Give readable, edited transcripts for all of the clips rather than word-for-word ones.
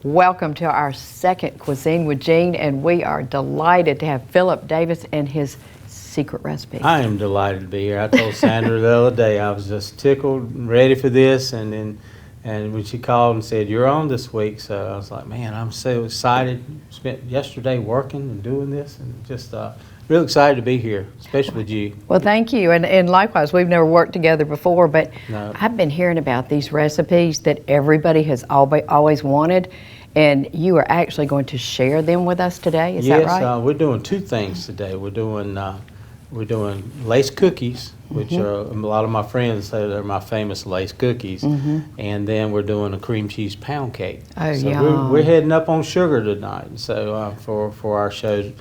Welcome to our second Cuisine with Gene, and we are delighted to have Phillip Davis and his secret recipe. I am delighted to be here. I told Sandra the other day I was just tickled and ready for this, and when she called and said, "You're on this week," so I was like, man, I'm so excited. Spent yesterday working and doing this, and just real excited to be here, especially with you. Well, thank you, and likewise, we've never worked together before, but No. I've been hearing about these recipes that everybody has always wanted, and you are actually going to share them with us today. Is that right? Yes, we're doing two things today. We're doing lace cookies, which are a lot of my friends say they're my famous lace cookies, and then we're doing a cream cheese pound cake. Oh, so yum. we're heading up on sugar tonight. So for our show.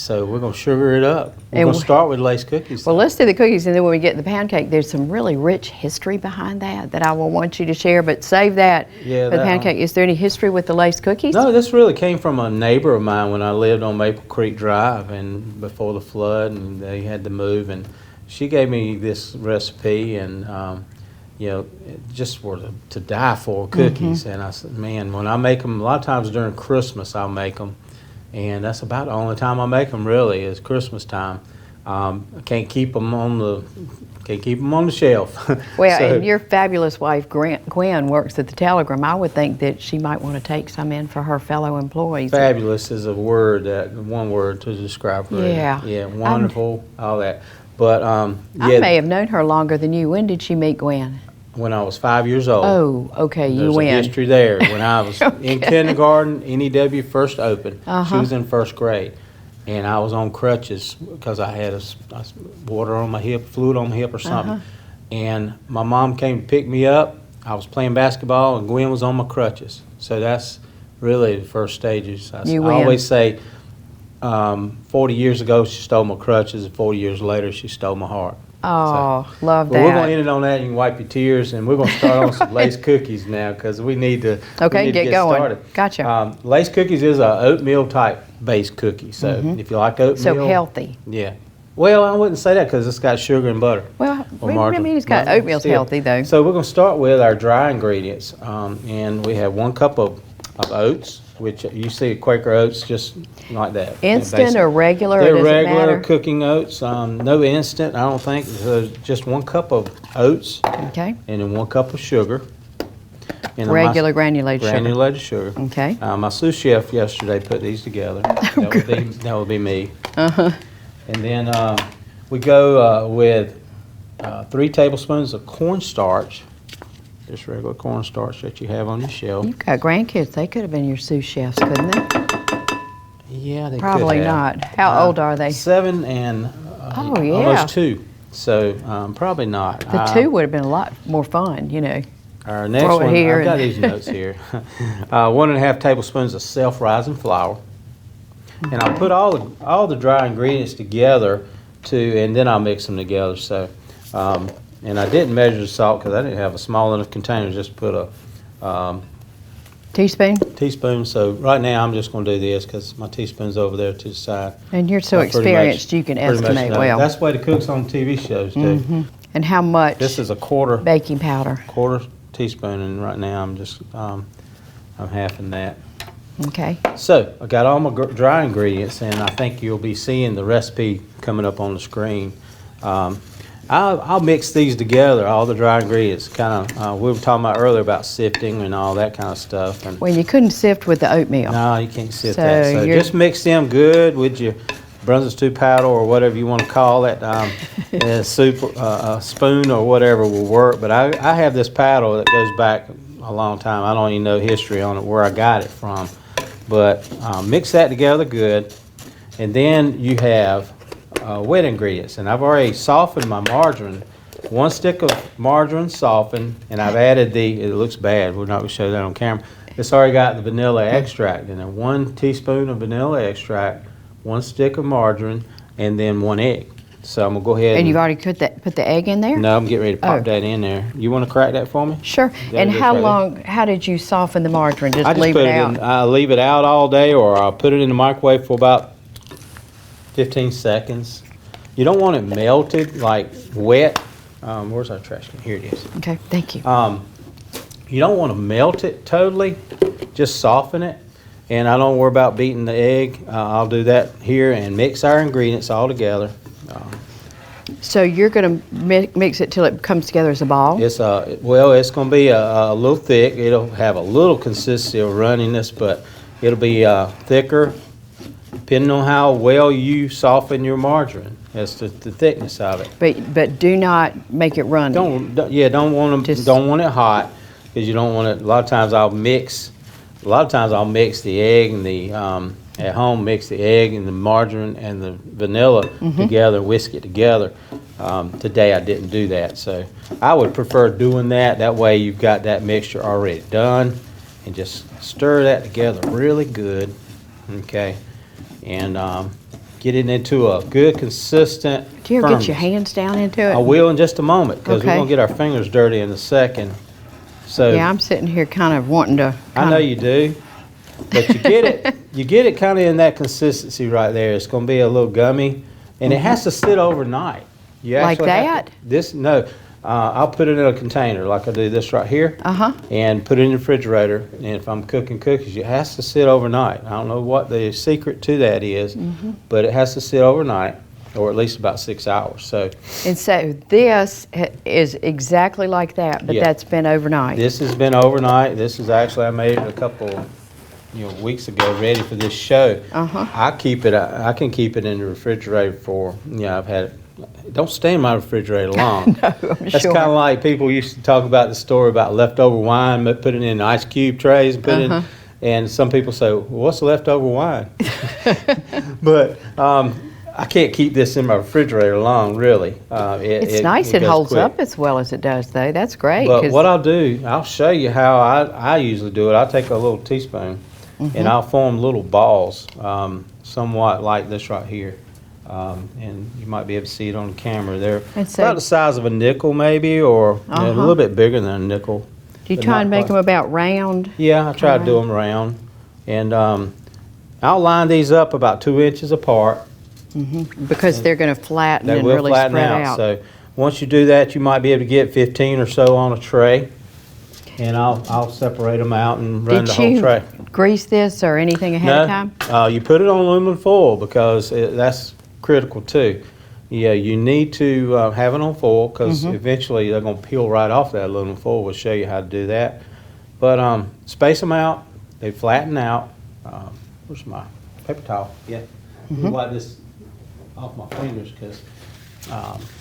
So we're going to sugar it up. We're going to start with lace cookies. Well, let's do the cookies, and then when we get the pound cake, there's some really rich history behind that I will want you to share, but save that for the pound cake. Is there any history with the lace cookies? No, this really came from a neighbor of mine when I lived on Maple Creek Drive and before the flood, and they had to move, and she gave me this recipe, and just were to die for cookies. And I said, man, when I make them, a lot of times during Christmas I'll make them. And that's about the only time I make them, really, is Christmas time. I can't keep them on the shelf. Well, and your fabulous wife, Gwen, works at the Telegram. I would think that she might want to take some in for her fellow employees. Fabulous is one word to describe her. Yeah, wonderful, all that. But I may have known her longer than you. When did she meet Gwen? When I was 5 years old. Oh, okay, you win. There's a history there. When I was in kindergarten, NEW first opened. She was in first grade, and I was on crutches because I had water on my hip, fluid on my hip or something. And my mom came to pick me up. I was playing basketball, and Gwen was on my crutches. So that's really the first stages. I always say 40 years ago she stole my crutches, and 40 years later she stole my heart. Oh, love that. Well, we're going to end it on that. You can wipe your tears, and we're going to start on some lace cookies now because we need to. Okay, get going. Started. Gotcha. Lace cookies is a oatmeal type base cookie. So if you like oatmeal, so healthy. Yeah. Well, I wouldn't say that because it's got sugar and butter. Well, what do you mean it's got oatmeal's healthy though? So we're going to start with our dry ingredients, and we have 1 cup of oats, which you see Quaker oats just like that. Instant or regular? They're or does regular it matter? cooking oats. No instant, I don't think. So just 1 cup of oats. Okay. And then 1 cup of sugar. And Regular granulated sugar. Granulated sugar. Okay. My sous chef yesterday put these together. That would be me. And then we go with 3 tablespoons of cornstarch. Just regular cornstarch that you have on your shelf. You've got grandkids. They could have been your sous chefs, couldn't they? Yeah, they Probably could have. not. How old are they? 7 and almost 2. So probably not. The 2 would have been a lot more fun, you know. Our next Throw it one, here I've got these notes here. 1.5 tablespoons of self-rising flour. And I'll put all the dry ingredients together and then I'll mix them together. So, and I didn't measure the salt because I didn't have a small enough container. Just put a teaspoon. So right now I'm just going to do this because my teaspoon's over there to the side. And you're so experienced, you can estimate well. That's the way the cooks on TV shows do. And how much? This is a quarter baking powder. Quarter teaspoon, and right now I'm just I'm halving that. Okay. So I got all my dry ingredients, and I think you'll be seeing the recipe coming up on the screen. I'll mix these together, all the dry ingredients. Kind of, we were talking about earlier about sifting and all that kind of stuff. And well, you couldn't sift with the oatmeal. No, you can't sift that. So just mix them good with your Brunswick stew powder or whatever you want to call it. A spoon or whatever will work. But I have this paddle that goes back a long time. I don't even know history on it, where I got it from. But mix that together good. And then you have wet ingredients. And I've already softened my margarine. 1 stick of margarine softened, and I've added it looks bad, we're not going to show that on camera. It's already got the vanilla extract in there. 1 teaspoon of vanilla extract, 1 stick of margarine, and then 1 egg. So I'm going to go ahead. And you've already put the egg in there? No, I'm getting ready to pop that in there. You want to crack that for me? Sure. And how did you soften the margarine? Just leave it out? I leave it out all day, or I'll put it in the microwave for about 15 seconds. You don't want it melted, like wet. Where's our trash can? Here it is. Okay, thank you. You don't want to melt it totally. just soften it. And I don't worry about beating the egg. I'll do that here and mix our ingredients all together. So you're going to mix it till it comes together as a ball? It's it's going to be a little thick. It'll have a little consistency of runniness, but it'll be thicker, depending on how well you soften your margarine as to the thickness of it. But do not make it runny. Don't want it hot, because you don't want it. A lot of times I'll mix the egg and the at home, mix the egg and the margarine and the vanilla together, whisk it together. Today I didn't do that, so I would prefer doing that. That way you've got that mixture already done, and just stir that together really good, okay, and get it into a good, consistent Do you ever firmness. get your hands down into it? I will in just a moment, because we're going to get our fingers dirty in a second. So yeah, I'm sitting here kind of wanting to. I know you do. But you get it kind of in that consistency right there. It's going to be a little gummy, and it has to sit overnight. You Like that? I'll put it in a container like I do this right here, and put it in the refrigerator. And if I'm cooking cookies, it has to sit overnight. I don't know what the secret to that is, but it has to sit overnight, or at least about 6 hours. And so this is exactly like that, but that's been overnight. This has been overnight. This is actually, I made it a couple weeks ago, ready for this show. I can keep it in the refrigerator for, I've had it. Don't stay in my refrigerator long. No, I'm That's sure. kind of like people used to talk about the story about leftover wine, but put it in ice cube trays and put it in. And some people say, well, what's leftover wine? But I can't keep this in my refrigerator long, really. It's nice it holds up as well as it does, though. That's great. But what I'll do, I'll show you how I usually do it. I'll take a little teaspoon, and I'll form little balls, somewhat like this right here. And you might be able to see it on the camera. They're about the size of a nickel, maybe, or a little bit bigger than a nickel. Do you try and make them about round? Yeah, I try to do them round. And I'll line these up about 2 inches apart. Because they're going to flatten and really flatten spread out. So once you do that, you might be able to get 15 or so on a tray. And I'll separate them out and run the whole tray. Did you grease this or anything ahead of time? You put it on aluminum foil, because that's critical too. Yeah, you need to have it on foil, because eventually they're going to peel right off that aluminum foil. We'll show you how to do that. But space them out. They flatten out. Where's my paper towel? Yeah. Let me wipe this off my fingers, because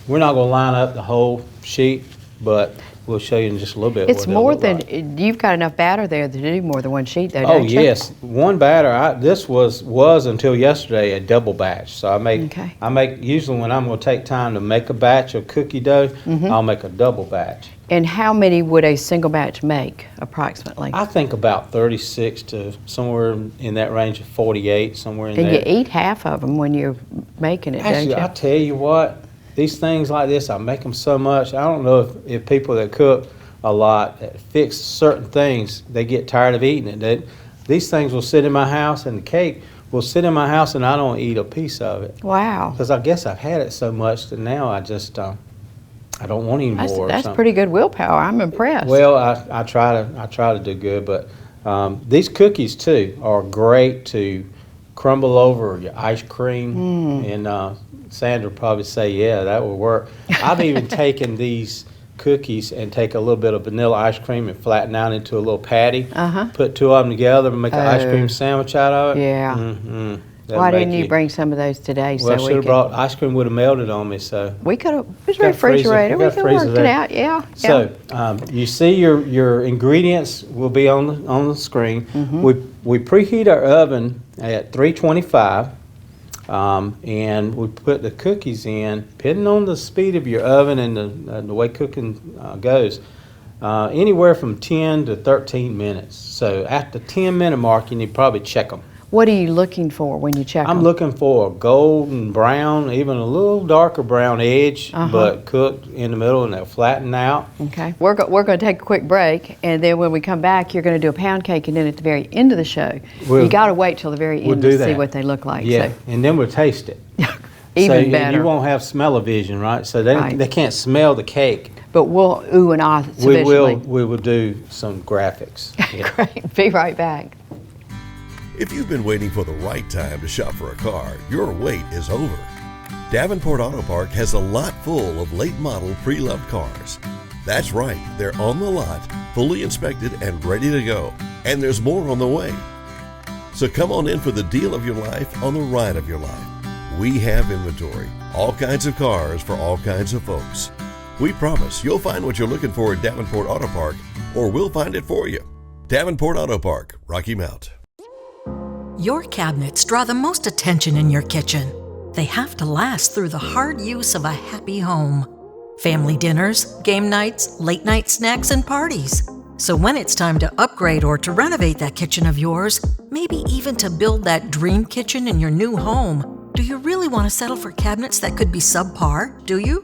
we're not going to line up the whole sheet, but we'll show you in just a little bit. It's more than, you've got enough batter there to do more than one sheet, though, don't you? Oh, yes. One batter. This was until yesterday a double batch. So I make usually when I'm going to take time to make a batch of cookie dough, I'll make a double batch. And how many would a single batch make, approximately? I think about 36 to somewhere in that range of 48, somewhere in there. And you eat half of them when you're making it, Actually, don't you? I tell you what, these things like this, I make them so much. I don't know if people that cook a lot, that fix certain things, they get tired of eating it. These things will sit in my house, and the cake will sit in my house, and I don't eat a piece of it. Wow. Because I guess I've had it so much that now I just I don't want any more. That's pretty good willpower. I'm impressed. Well, I try to do good, but these cookies too are great to crumble over your ice cream, and Sandra would probably say, yeah, that would work. I've even taken these cookies and take a little bit of vanilla ice cream and flatten out into a little patty, put two of them together and make an ice cream sandwich out of it. Yeah. Why didn't you bring some of those today? Well, I should have brought, ice cream would have melted on me, so. We could have, there's a refrigerator, we could have worked it out, yeah. So, you see your ingredients will be on the screen. We preheat our oven at 325, and we put the cookies in, depending on the speed of your oven and the way cooking goes, anywhere from 10 to 13 minutes. So at the 10-minute mark, you need to probably check them. What are you looking for when you check them? I'm looking for a golden brown, even a little darker brown edge, but cooked in the middle, and they'll flatten out. Okay. We're going to take a quick break, and then when we come back, you're going to do a pound cake, and then at the very end of the show, you got to wait till the very end to see what they look like. Yeah, and then we'll taste it. Even better. And you won't have smell-o-vision, right? So they can't smell the cake but we'll ooh and ah sufficiently. We will do some graphics. Yeah. Great. Be right back. If you've been waiting for the right time to shop for a car, your wait is over. Davenport Auto Park has a lot full of late model pre-loved cars. That's right, they're on the lot, fully inspected and ready to go. And there's more on the way. So come on in for the deal of your life on the ride of your life. We have inventory, all kinds of cars for all kinds of folks. We promise you'll find what you're looking for at Davenport Auto Park, or we'll find it for you. Davenport Auto Park, Rocky Mount. Your cabinets draw the most attention in your kitchen. They have to last through the hard use of a happy home. Family dinners, game nights, late night snacks, and parties. So when it's time to upgrade or to renovate that kitchen of yours, maybe even to build that dream kitchen in your new home, do you really want to settle for cabinets that could be subpar, do you?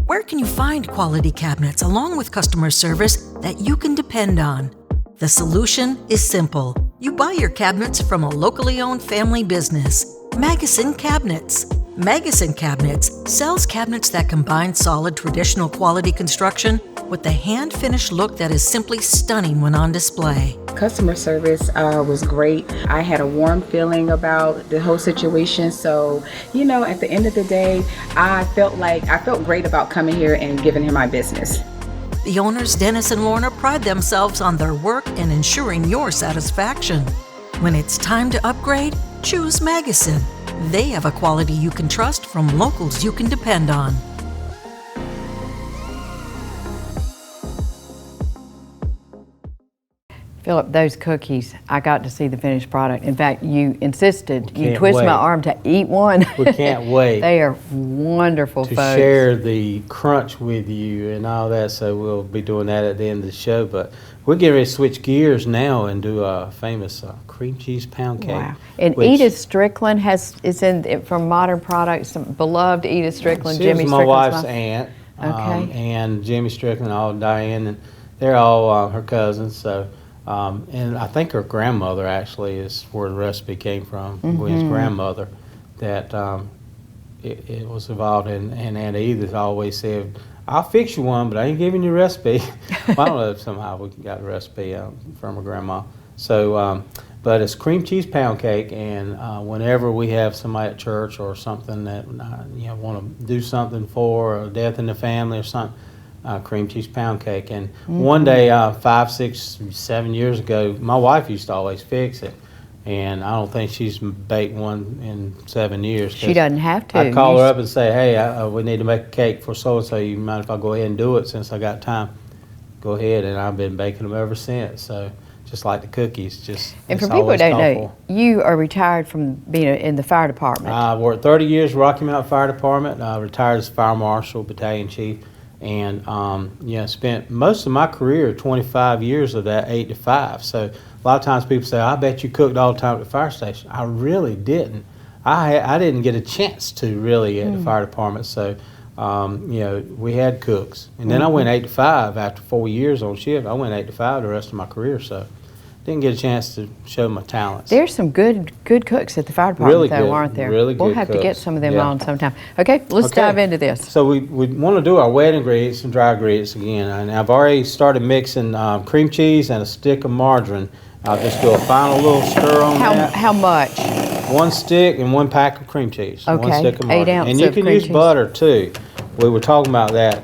Where can you find quality cabinets along with customer service that you can depend on? The solution is simple. You buy your cabinets from a locally owned family business, MAGASIN Cabinets. MAGASIN Cabinets sells cabinets that combine solid traditional quality construction with the hand-finished look that is simply stunning when on display. Customer service was great. I had a warm feeling about the whole situation. So, at the end of the day, I felt great about coming here and giving him my business. The owners, Dennis and Lorna, pride themselves on their work and ensuring your satisfaction. When it's time to upgrade, choose MAGASIN. They have a quality you can trust from locals you can depend on. Phillip, those cookies, I got to see the finished product. In fact, you insisted, you twisted my arm to eat one. We can't wait. They are wonderful, to folks. share the crunch with you and all that, so we'll be doing that at the end of the show. But we're getting ready to switch gears now and do a famous cream cheese pound cake. Wow. And Edith Strickland is in from Modern Products, some beloved Edith Strickland, Jimmy She's Strickland's my wife's aunt. Okay. And Jimmy Strickland, Diane, and they're all her cousins. So, and I think her grandmother actually is where the recipe came from. Gwen's grandmother, that it was involved in. And Aunt Edith always said, "I'll fix you one, but I ain't giving you a recipe." Well, I don't know if somehow we got a recipe from her grandma. So, but it's cream cheese pound cake, and whenever we have somebody at church or something that want to do something for a death in the family or something, cream cheese pound cake. And one day, 5, 6, 7 years ago, my wife used to always fix it. And I don't think she's baked one in 7 years. She doesn't have to. I'd call her up and say, "Hey, we need to make a cake for so-and-so. You mind if I go ahead and do it since I got time?" Go ahead, and I've been baking them ever since. So just like the cookies. And for people who don't know, you are retired from being in the fire department. I worked 30 years Rocky Mount Fire Department. I retired as fire marshal, battalion chief. And spent most of my career, 25 years of that, 8 to 5. So a lot of times people say, "I bet you cooked all the time at the fire station." I really didn't. I didn't get a chance to really at the fire department. So we had cooks, and then I went 8 to 5 after 4 years on shift. I went 8 to 5 the rest of my career. So didn't get a chance to show my talents. There's some good cooks at the fire department, really though, good, aren't there? Really we'll good have cooks. to get some of them on sometime. Okay, let's dive into this. So we want to do our wet ingredients and dry ingredients again. And I've already started mixing cream cheese and a stick of margarine. I'll just do a final little stir on that. How much? 1 stick and 1 pack of cream cheese. Okay, 1 stick of margarine. 8 ounces and you of can cream use cheese. butter too. We were talking about that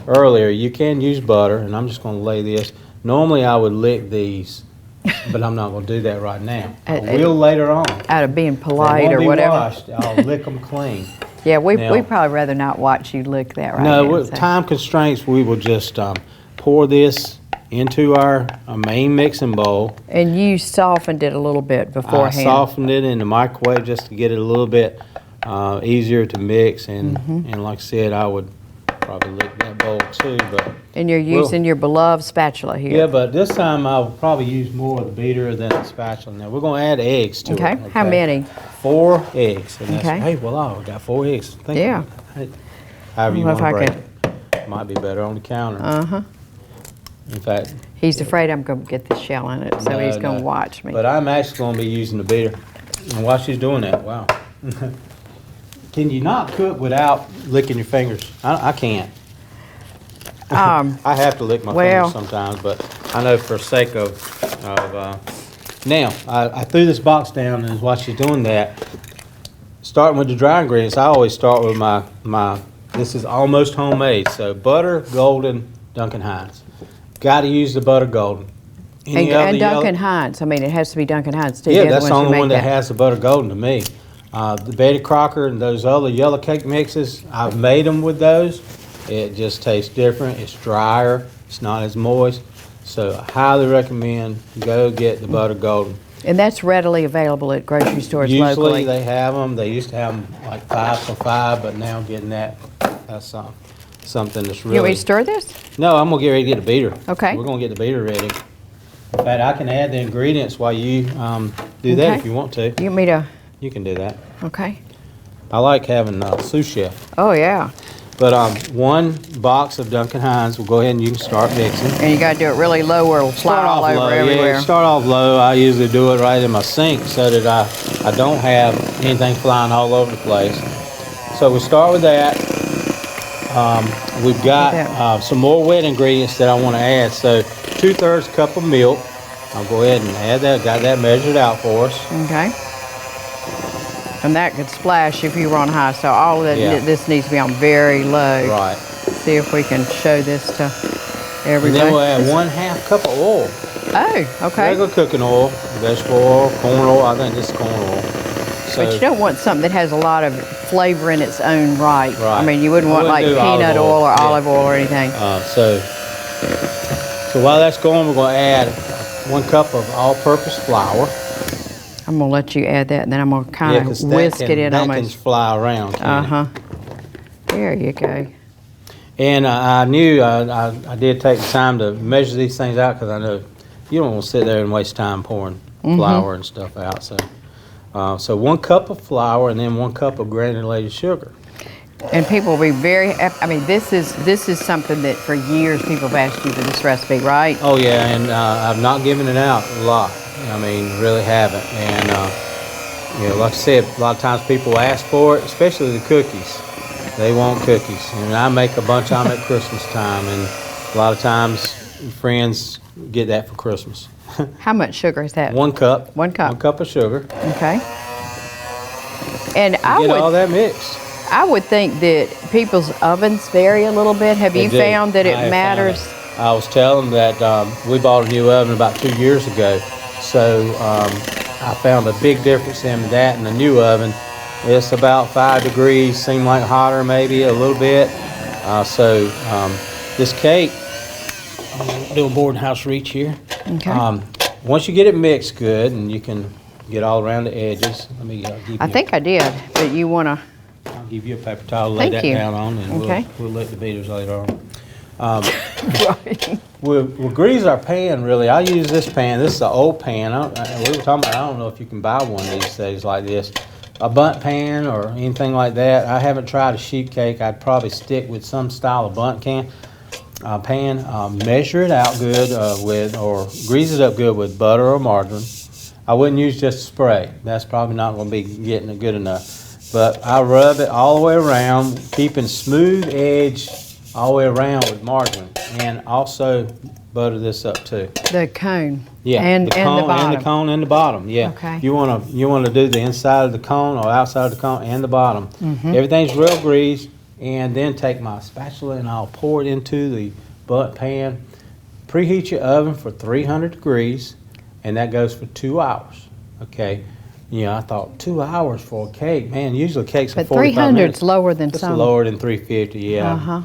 earlier. You can use butter, and I'm just going to lay this. Normally I would lick these, but I'm not going to do that right now. I will later on. Out of being polite They won't or be whatever. washed. I'll lick them clean. Yeah, we'd Now- probably rather not watch you lick that right No, now. with time constraints, we will just pour this into our main mixing bowl. And you softened it a little bit beforehand. I softened it in the microwave just to get it a little bit easier to mix. And like I said, I would probably lick that bowl too. But And you're using your beloved spatula here. yeah, but this time I'll probably use more of the beater than the spatula. Now we're going to add eggs to it. Okay, how many? 4 eggs. And that's, Okay. hey, well, we got 4 eggs. Think Yeah. about it. Hey, however you Well, want to if I break it. Might be better on the counter. In fact, He's afraid I'm going to get the shell in it, so he's going to watch me. But I'm actually going to be using the beater. And while she's doing that, wow. Can you not cook without licking your fingers? I can't. I have to lick my fingers sometimes, but I know for sake of now, I threw this box down, and while she's doing that, starting with the dry ingredients, I always start with my this is almost homemade, so butter golden Duncan Hines. Got to use the butter golden. And Duncan Hines. I mean, it has to be Duncan Hines too. Yeah, that's the only one that has the butter golden to me. The Betty Crocker and those other yellow cake mixes, I've made them with those. It just tastes different. It's drier. It's not as moist. So I highly recommend go get the butter golden. And that's readily available at grocery stores locally. Usually they have them. They used to have them like 5 for $5, but now getting that's something that's really. You want me to stir this? No, I'm gonna get ready to get a beater. Okay. We're gonna get the beater ready. In fact, I can add the ingredients while you do that if you want to. You want me to? You can do that. Okay. I like having sous chef. Oh, yeah. But 1 box of Duncan Hines, we'll go ahead and you can start mixing. And you got to do it really low or it'll fly all over everywhere. Yeah, start off low. I usually do it right in my sink so that I don't have anything flying all over the place. So we start with that. We've got some more wet ingredients that I want to add. So 2/3 cup of milk. I'll go ahead and add that. Got that measured out for us. Okay. And that could splash if you were on high. So all of that, this needs to be on very low. Right. See if we can show this to everybody. And then we'll add 1/2 cup of oil. Oh, okay. Regular cooking oil, vegetable oil, corn oil. I think this is corn oil. So, but you don't want something that has a lot of flavor in its own right. Right. I mean, you wouldn't want like peanut oil or olive oil or anything. So while that's going, we're going to add 1 cup of all-purpose flour. I'm going to let you add that, and then I'm going to kind of whisk it in that almost. Can fly around. There you go. And I knew I did take the time to measure these things out because I know you don't want to sit there and waste time pouring flour and stuff out. So 1 cup of flour and then 1 cup of granulated sugar. And people will be very. I mean, this is something that for years people have asked you for this recipe, right? Oh yeah, and I've not given it out a lot. I mean, really haven't. And like I said, a lot of times people ask for it, especially the cookies. They want cookies, and I make a bunch of them at Christmas time, and a lot of times friends get that for Christmas. How much sugar is that? 1 cup. 1 cup. 1 cup of sugar. Okay. And get all that mixed. I would think that people's ovens vary a little bit. Have you found that it matters? I was telling them that we bought a new oven about 2 years ago, so I found a big difference in that and the new oven. It's about 5 degrees, seemed like hotter maybe a little bit. This cake, I'm doing boarding house reach here. Okay. Once you get it mixed good and you can get all around the edges, let me give you. I think I did, but you want to. I'll give you a paper towel to lay that down on, and we'll let the beaters later on. Right. We'll grease our pan, really. I use this pan. This is an old pan. We were talking about, I don't know if you can buy one these days like this. A bundt pan or anything like that. I haven't tried a sheet cake. I'd probably stick with some style of bundt pan. Measure it out good or grease it up good with butter or margarine. I wouldn't use just a spray. That's probably not going to be getting it good enough. But I rub it all the way around, keeping smooth edge all the way around with margarine, and also butter this up too. The cone. Yeah, and the bottom. And the cone and the bottom. Yeah. Okay. You want to do the inside of the cone or outside of the cone and the bottom. Everything's real greased, and then take my spatula and I'll pour it into the bundt pan. Preheat your oven for 300 degrees, and that goes for 2 hours. Okay. I thought 2 hours for a cake. Man, usually cakes are 45 minutes. 300's lower than It's some. lower than 350, yeah.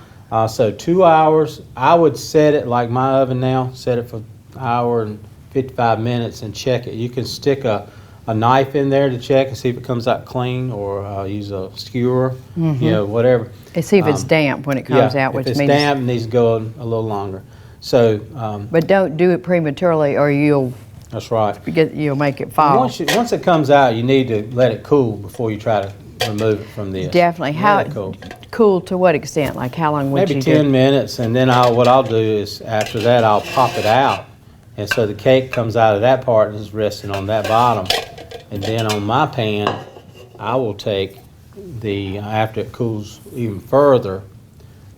So 2 hours. I would set it like my oven now. Set it for 1 hour and 55 minutes and check it. You can stick a knife in there to check and see if it comes out clean, or use a skewer, whatever. And see if it's damp when it comes out, which means. If it's damp, it needs to go a little longer. So. But don't do it prematurely, or you'll. That's right. You'll make it fall. Once it comes out, you need to let it cool before you try to remove it from this. Definitely. Cool to what extent? Like how long would you do? Maybe 10 minutes, and then what I'll do is after that I'll pop it out, and so the cake comes out of that part and is resting on that bottom. And then on my pan, I will take after it cools even further,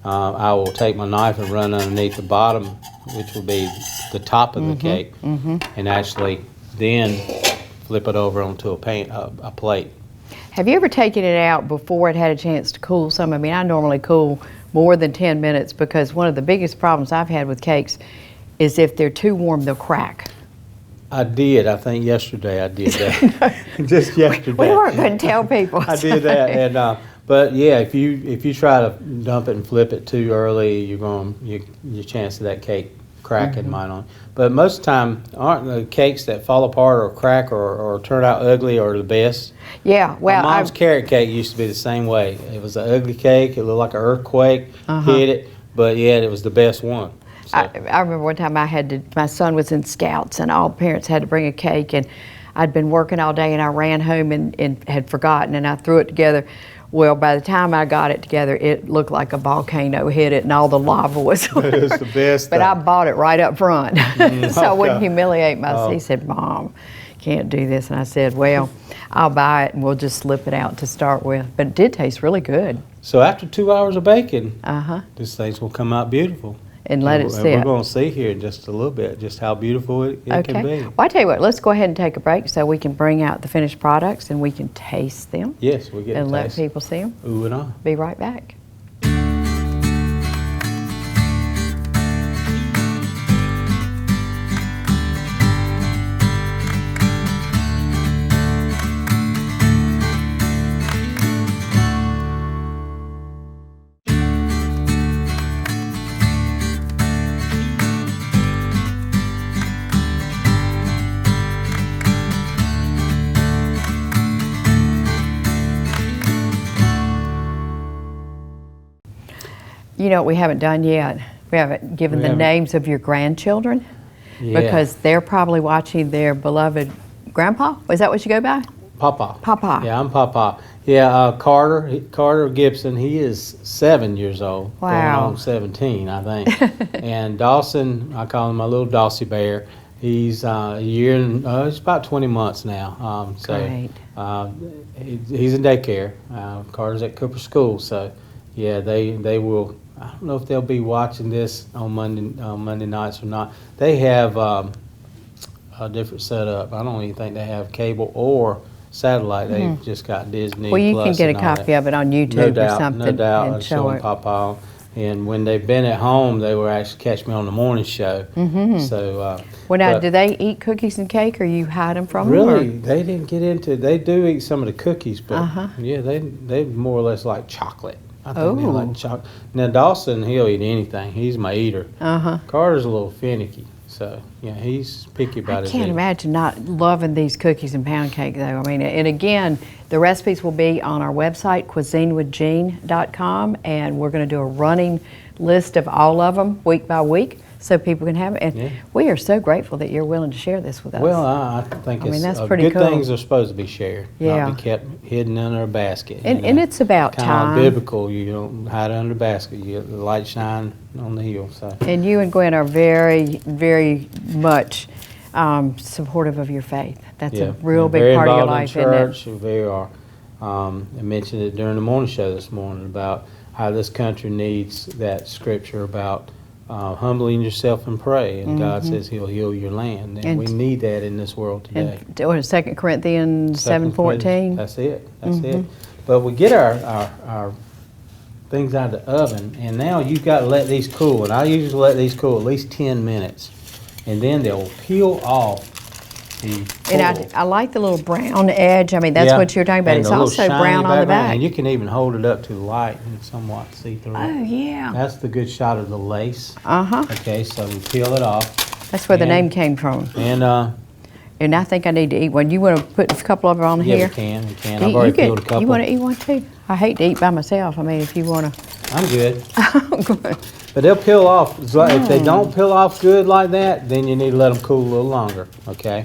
I will take my knife and run underneath the bottom, which will be the top of the cake, and actually then flip it over onto a plate. Have you ever taken it out before it had a chance to cool some? I mean, I normally cool more than 10 minutes because one of the biggest problems I've had with cakes is if they're too warm, they'll crack. I think yesterday I did that. Just yesterday. We weren't going to tell people. I did that, and but yeah, if you try to dump it and flip it too early, your chance of that cake cracking might on. But most of the time, aren't the cakes that fall apart or crack or turn out ugly are the best? Yeah, well, my mom's carrot cake used to be the same way. It was an ugly cake. It looked like an earthquake hit it, but yet it was the best one. So. I remember one time my son was in Scouts and all the parents had to bring a cake, and I'd been working all day and I ran home and had forgotten, and I threw it together. Well, by the time I got it together, it looked like a volcano hit it and all the lava was It is the best But thing. I bought it right up front so I wouldn't humiliate myself. Oh. He said, "Mom, can't do this." And I said, "Well, I'll buy it and we'll just slip it out to start with." But it did taste really good. So after 2 hours of baking, Uh-huh. this thing's will come out beautiful. And let it And sit. we're going to see here in just a little bit just how beautiful it can be. Well, I tell you what, let's go ahead and take a break so we can bring out the finished products and we can taste them. Yes, we get And to let taste people see them. ooh and ah. Be right back. You know what we haven't done yet? We haven't given the names of your grandchildren because they're probably watching their beloved grandpa. Is that what you go by? Papa. Papa. Yeah, I'm Papa. Yeah, Carter Gibson, he is 7 years old. Wow. Going on 17, I think. And Dawson, I call him my little Dawsy Bear. He's a year and he's about 20 months now. Great. He's in daycare. Carter's at Cooper School, so yeah, they will. I don't know if they'll be watching this on Monday nights or not. They have a different setup. I don't even think they have cable or satellite. They've just got Disney. Well, you Plus can get a and all copy that. of it on YouTube No or doubt, something no doubt. and I'll show them it. Papa. And when they've been at home, they will actually catch me on the morning show. So. Well, now, but do they eat cookies and cake, or you hide them from really, them? they didn't get into. They do eat some of the cookies, but yeah, they more or less like chocolate. I think they like chocolate. Now Dawson, he'll eat anything. He's my eater. Carter's a little finicky, so yeah, he's picky about his I can't eating. imagine not loving these cookies and pound cake, though. I mean, and again, the recipes will be on our website, cuisinewithjean.com, and we're going to do a running list of all of them week by week so people can have it. And we are so grateful that you're willing to share this with us. Well, I think it's that's pretty good cool. things are supposed to be shared, Yeah. not be kept hidden under a basket. And it's about kind time. of biblical. You don't hide it under a basket. You get the light shine on the hill. So. And you and Gwen are very, very much supportive of your faith. That's a real big part of your life, very involved in isn't it? church. They are. I mentioned it during the morning show this morning about how this country needs that scripture about humbling yourself and pray, and God says He'll heal your land, and we need that in this world today. And what is 2 Corinthians 7:14? That's it. That's it. But we get our things out of the oven, and now you've got to let these cool. And I usually let these cool at least 10 minutes, and then they'll peel off the foil. And I like the little brown edge. I mean, that's what you're talking about. And It's the little also shiny brown on the background, back. and you can even hold it up to the light and somewhat see through Oh, it. yeah. That's the good shot of the lace. Uh-huh. Okay, so we peel it off. That's where the And- name came from. And I think I need to eat one. You want to put a couple of them on yeah, here? we can. You- I've already you peeled a couple. You want to eat one too? I hate to eat by myself. I mean, if you want to. I'm good. But they'll peel off. It's like, if they don't peel off good like that, then you need to let them cool a little longer, okay?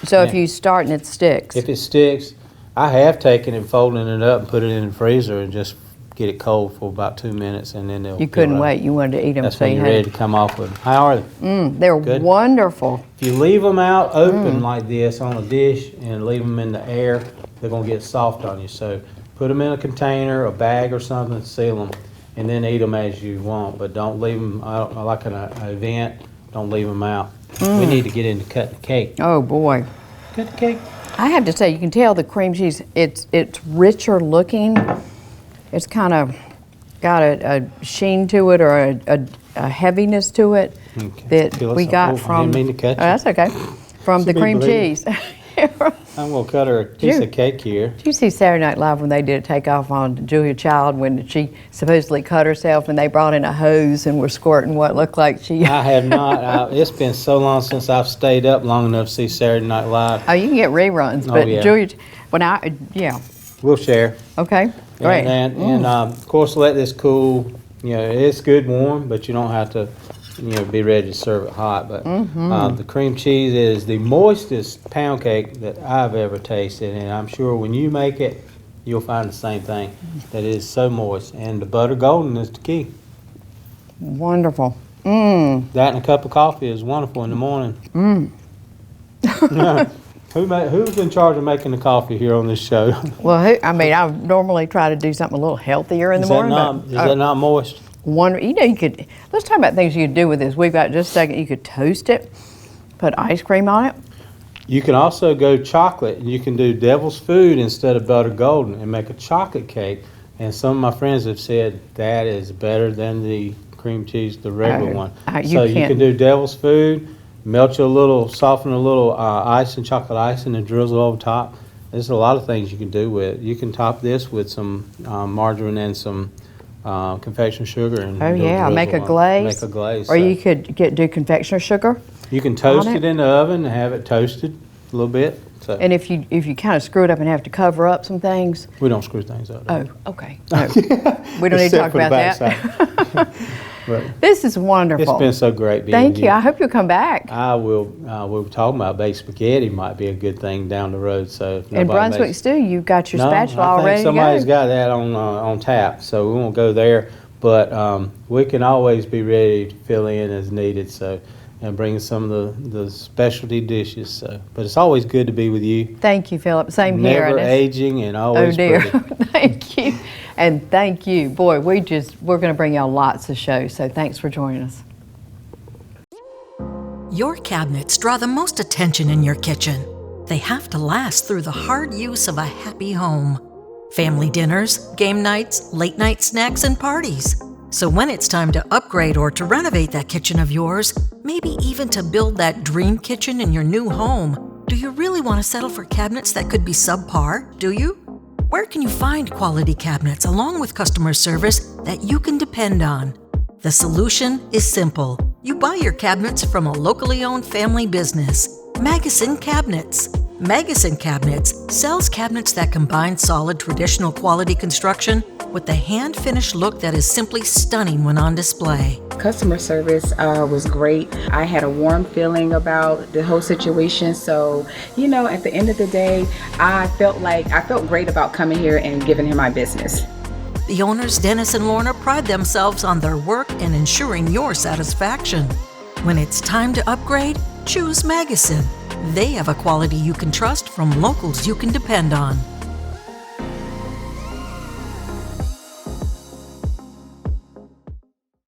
So if you start and it sticks. If it sticks, I have taken it, folding it up and put it in the freezer and just get it cold for about 2 minutes, and then they'll You peel couldn't right. wait. You wanted to eat them. That's so when you you're had ready to come off with them. How are they? They're Good. wonderful. If you leave them out open like this on a dish and leave them in the air, they're going to get soft on you. So put them in a container, a bag or something, seal them. and then eat them as you want. But don't leave them, like an event, don't leave them out. We need to get into cutting the cake. Oh boy. Cut the cake. I have to say, you can tell the cream cheese, it's richer looking. It's kind of got a sheen to it, or a heaviness to it that we got from. I didn't mean to cut you. Oh, that's okay. From the cream cheese. I'm going to cut her a piece of cake here. Did you see Saturday Night Live when they did a takeoff on Julia Child when she supposedly cut herself and they brought in a hose and were squirting what looked like she... I have not. It's been so long since I've stayed up long enough to see Saturday Night Live. Oh, you can get reruns, but yeah. Julia... yeah. We'll share. Okay, great. And of course, let this cool. It's good warm, but you don't have to, be ready to serve it hot. But the cream cheese is the moistest pound cake that I've ever tasted, and I'm sure when you make it, you'll find the same thing. That it is so moist, and the butter golden is the key. Wonderful. That and a cup of coffee is wonderful in the morning. Who's in charge of making the coffee here on this show? Well, I normally try to do something a little healthier in the morning. Is that not moist? You could, let's talk about things you could do with this. We've got just a second. You could toast it, put ice cream on it. You can also go chocolate. You can do devil's food instead of butter golden and make a chocolate cake. And some of my friends have said that is better than the cream cheese, the regular one. You can do devil's food. Melt you a little, soften a little ice and chocolate ice and then drizzle over top. There's a lot of things you can do with it. You can top this with some margarine and some confectioner sugar. And make a glaze. Make a glaze. Or you could do confectioner sugar. You can toast it in the oven and have it toasted a little bit. So. And if you kind of screw it up and have to cover up some things. We don't screw things up. Oh, okay. No. We don't need to talk about that. But this is wonderful. It's been so great being Thank with you. I hope you'll come back. I will. We were talking about baked spaghetti might be a good thing down the road. So in Brunswick stew, you've got your spatula already. Somebody's got that on tap, so we won't go there. But we can always be ready to fill in as needed. So and bring some of the specialty dishes. So, but it's always good to be with you. Thank you, Phillip. Same here. Never aging and always pretty. Thank you. And thank you. Boy, we're going to bring y'all lots of shows, so thanks for joining us. Your cabinets draw the most attention in your kitchen. They have to last through the hard use of a happy home. Family dinners, game nights, late night snacks, and parties. So when it's time to upgrade or to renovate that kitchen of yours, maybe even to build that dream kitchen in your new home, do you really want to settle for cabinets that could be subpar, do you? Where can you find quality cabinets along with customer service that you can depend on? The solution is simple. You buy your cabinets from a locally owned family business, MAGASIN Cabinets. MAGASIN Cabinets sells cabinets that combine solid traditional quality construction with the hand-finished look that is simply stunning when on display. Customer service was great. I had a warm feeling about the whole situation. So, at the end of the day, I felt great about coming here and giving him my business. The owners, Dennis and Lorna, pride themselves on their work and ensuring your satisfaction. When it's time to upgrade, choose MAGASIN. They have a quality you can trust from locals you can depend on.